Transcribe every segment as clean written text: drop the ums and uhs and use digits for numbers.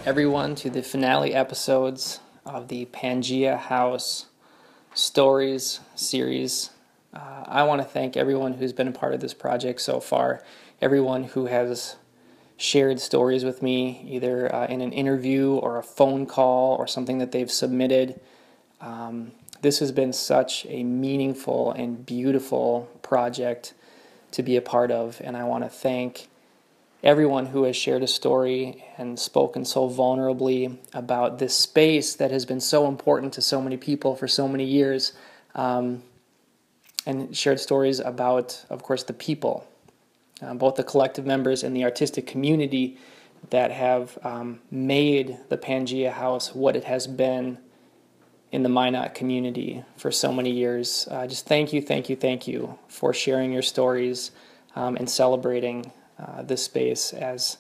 everyone to the finale episodes of the Pangea House Stories series. I want to thank everyone who's been a part of this project so far, everyone who has shared stories with me, either in an interview or a phone call or something that they've submitted. This has been such a meaningful and beautiful project to be a part of, and I want to thank everyone who has shared a story and spoken so vulnerably about this space that has been so important to so many people for so many years, and shared stories about, of course, the people, both the collective members and the artistic community that have made the Pangea House what it has been in the Minot community for so many years. Just thank you for sharing your stories and celebrating this space as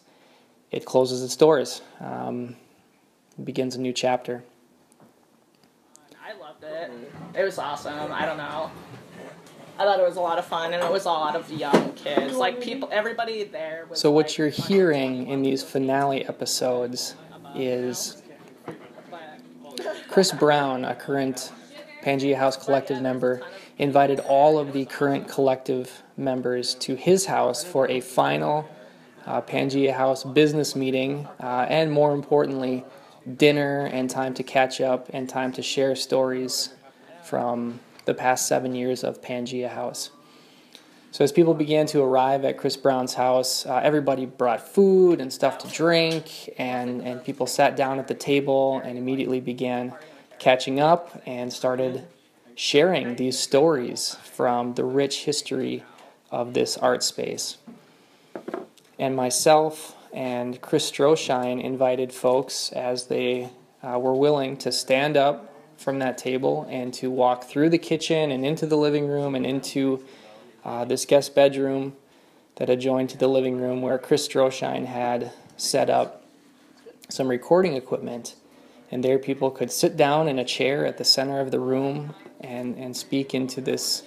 it closes its doors, begins a new chapter. I loved it. It was awesome. I don't know. I thought it was a lot of fun, and it was a lot of young kids. Like, people, everybody there was. So what you're hearing in these finale episodes is Chris Brown, a current Pangea House collective member, invited all of the current collective members to his house for a final Pangea House business meeting, and more importantly, dinner and time to catch up and time to share stories from the past 7 years of Pangea House. So as people began to arrive at Chris Brown's house, everybody brought food and stuff to drink, and people sat down at the table and immediately began catching up and started sharing these stories from the rich history of this art space. And myself and Chris Stroshine invited folks, as they were willing, to stand up from that table and to walk through the kitchen and into the living room and into this guest bedroom that adjoined to the living room, where Chris Stroshine had set up some recording equipment. And there people could sit down in a chair at the center of the room and speak into this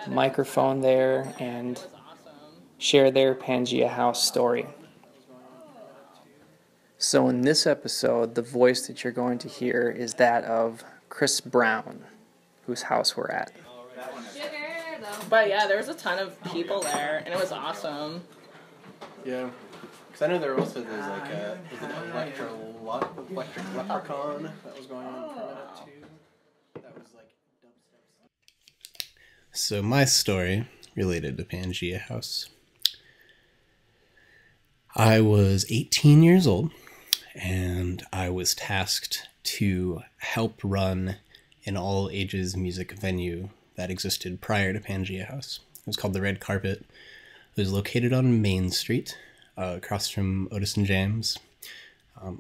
microphone there and share their Pangea House story. So in this episode, the voice that you're going to hear is that of Chris Brown, whose house we're at. But yeah, there was a ton of people there, and it was awesome. Yeah. Because I know there also there's like a electric leprechaun that was going on for a minute too. That was like dubstep. So my story related to Pangea House. I was 18 years old, and I was tasked to help run an all-ages music venue that existed prior to Pangea House. It was called the Red Carpet. It was located on Main Street, across from Otis and James,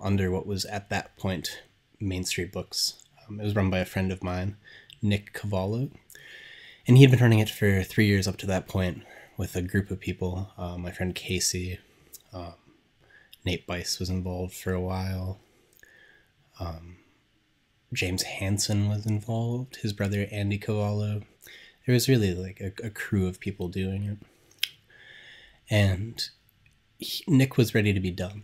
under what was at that point Main Street Books. It was run by a friend of mine, Nick Cavallo, and he had been running it for 3 years up to that point with a group of people. My friend Casey, Nate Bice was involved for a while. James Hansen was involved, his brother Andy Cavallo. There was really like a crew of people doing it. And Nick was ready to be done.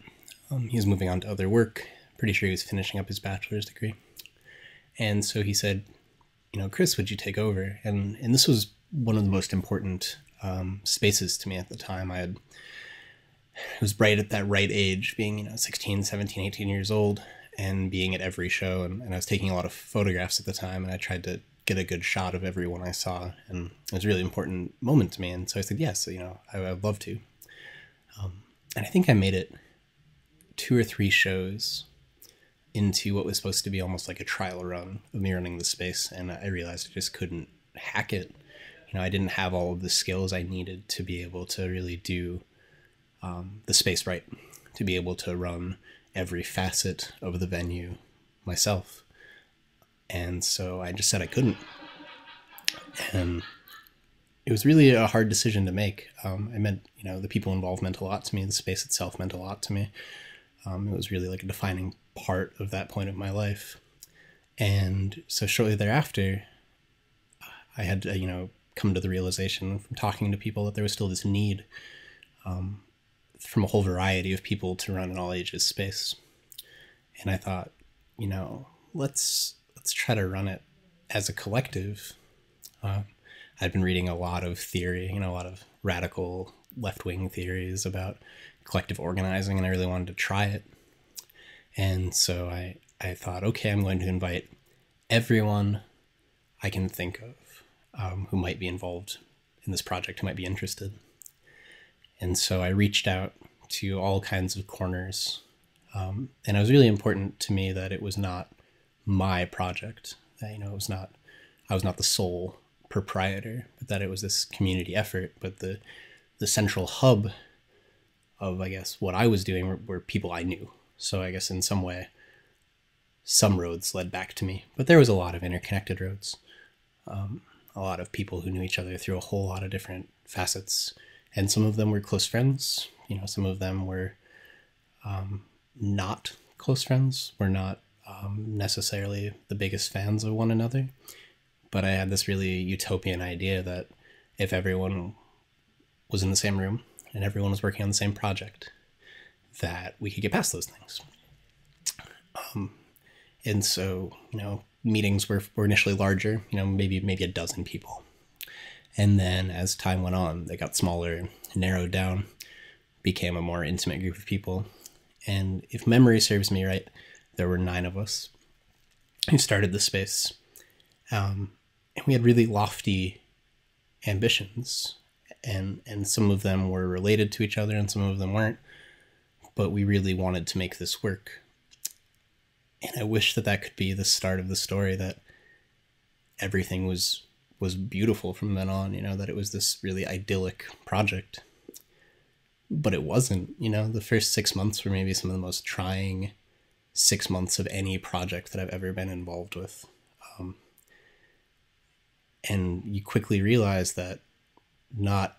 He was moving on to other work. Pretty sure he was finishing up his bachelor's degree. And so he said, Chris, would you take over? And this was one of the most important spaces to me at the time. I was right at that right age, being 16, 17, 18 years old, and being at every show, and I was taking a lot of photographs at the time, and I tried to get a good shot of everyone I saw, and it was a really important moment to me, and so I said yes, I'd love to. And I think I made it 2 or 3 shows into what was supposed to be almost like a trial run of me running the space, and I realized I just couldn't hack it. I didn't have all of the skills I needed to be able to really do the space right, to be able to run every facet of the venue myself. And so I just said I couldn't. And it was really a hard decision to make. It meant, the people involved meant a lot to me. The space itself meant a lot to me. It was really like a defining part of that point of my life. And so shortly thereafter, I had to, come to the realization from talking to people that there was still this need from a whole variety of people to run an all ages space. And I thought, let's try to run it as a collective. I'd been reading a lot of theory, a lot of radical left-wing theories about collective organizing, and I really wanted to try it. And so I thought, okay, I'm going to invite everyone I can think of who might be involved in this project, who might be interested. And so I reached out to all kinds of corners. And it was really important to me that it was not my project, that, I was not the sole proprietor, but that it was this community effort. But the central hub of, I guess, what I was doing were people I knew. So I guess in some way, some roads led back to me, but there was a lot of interconnected roads. A lot of people who knew each other through a whole lot of different facets. And some of them were close friends. Some of them were not close friends. We're not necessarily the biggest fans of one another. But I had this really utopian idea that if everyone was in the same room and everyone was working on the same project, that we could get past those things. And so, meetings were initially larger, maybe a dozen people. And then as time went on, they got smaller, narrowed down, became a more intimate group of people. And if memory serves me right, there were 9 of us who started the space. And we had really lofty ambitions. And some of them were related to each other and some of them weren't. But we really wanted to make this work. And I wish that could be the start of the story, that everything was beautiful from then on, that it was this really idyllic project. But it wasn't. The first 6 months were maybe some of the most trying 6 months of any project that I've ever been involved with. And you quickly realize that not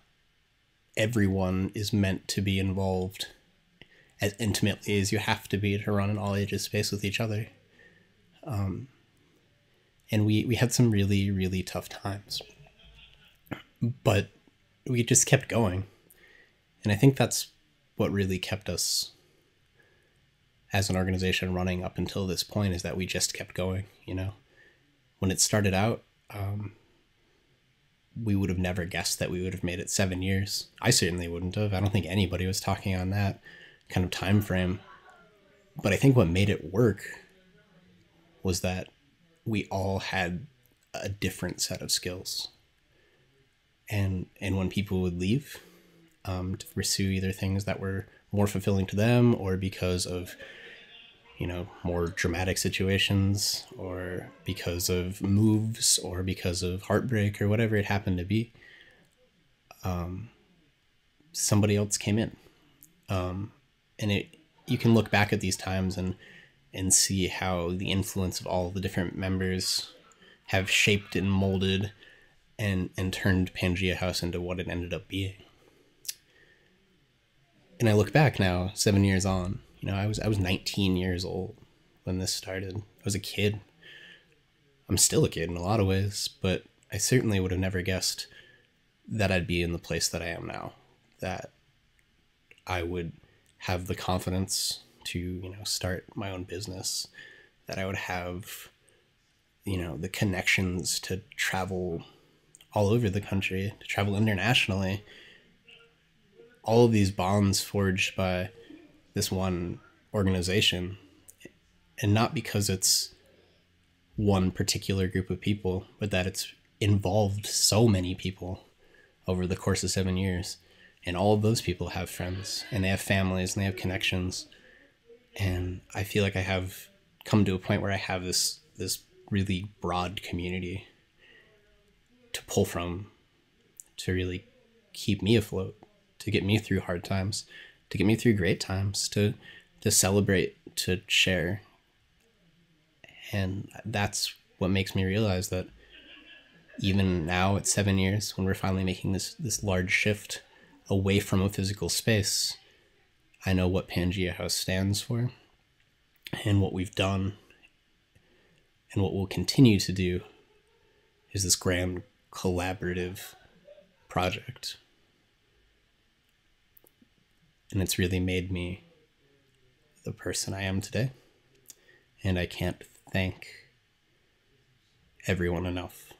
everyone is meant to be involved as intimately as you have to be to run an all-ages space with each other. And we had some really, really tough times. But we just kept going. And I think that's what really kept us as an organization running up until this point, is that we just kept going, When it started out, we would have never guessed that we would have made it 7 years. I certainly wouldn't have. I don't think anybody was talking on that kind of time frame. But I think what made it work was that we all had a different set of skills. And when people would leave to pursue either things that were more fulfilling to them, or because of more dramatic situations, or because of moves, or because of heartbreak, or whatever it happened to be, somebody else came in. And you can look back at these times and see how the influence of all the different members have shaped and molded and turned Pangea House into what it ended up being. And I look back now, 7 years on, I was 19 years old when this started. I was a kid. I'm still a kid in a lot of ways, but I certainly would have never guessed that I'd be in the place that I am now, that I would have the confidence to, start my own business, that I would have, the connections to travel all over the country, to travel internationally. All of these bonds forged by this one organization, and not because it's one particular group of people, but that it's involved so many people over the course of 7 years. And all of those people have friends, and they have families, and they have connections. And I feel like I have come to a point where I have this really broad community to pull from, to really keep me afloat, to get me through hard times, to get me through great times, to celebrate, to share. And that's what makes me realize that even now at 7 years, when we're finally making this large shift away from a physical space, I know what Pangea House stands for, and what we've done, and what we'll continue to do is this grand collaborative project. And it's really made me the person I am today. And I can't thank everyone enough